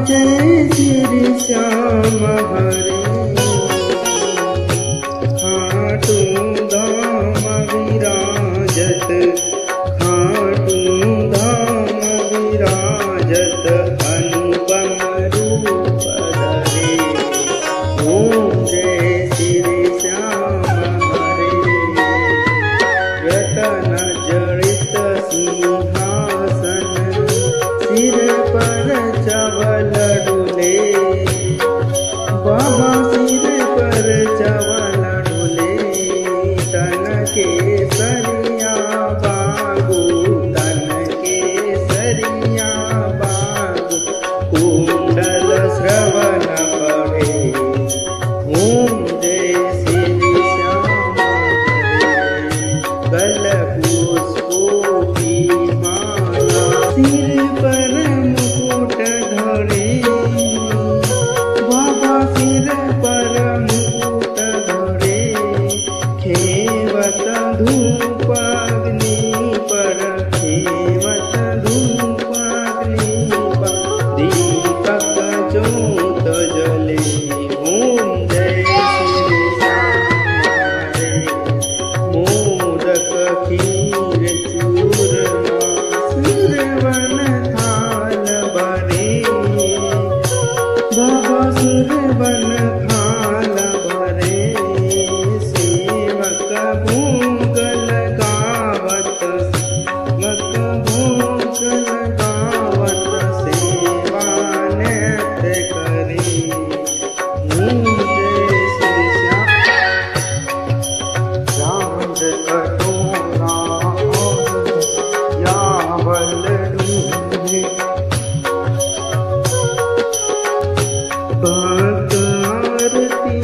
जय श्री श्याम हरे। खाटू धाम विराजत, खाटू धाम विराजत अनुपम रूप धरे। ओम जय श्री श्याम हरे। रतन जड़ित सिंहासन, सिर पर चवल डुले। बाबा सिर पर चवल डुले। तन के सरिया बागु, तन के सरिया बागु। कुंडल श्रवण पड़े। ओम जय श्री श्याम हरे। गल पुष्पोटी माला, सिर पर मुकुट धरे। बाबा सिर पर मुकुट धरे। खेवत धूप अग्नि पर, खेवत धूप अग्नि पर। दीपक ज्योत जले। ओम जय श्री श्याम हरे। मोदक खीर चूरमा, सुरवन थाल भरे। बाबा सुरवन थाल भरे। सेवक भोग लगावत, सेवक भोग लगावत। सेवा नित्य करे। ओम जय श्री श्याम। चांद कटोरा और यावल डूबे। भक्त आरती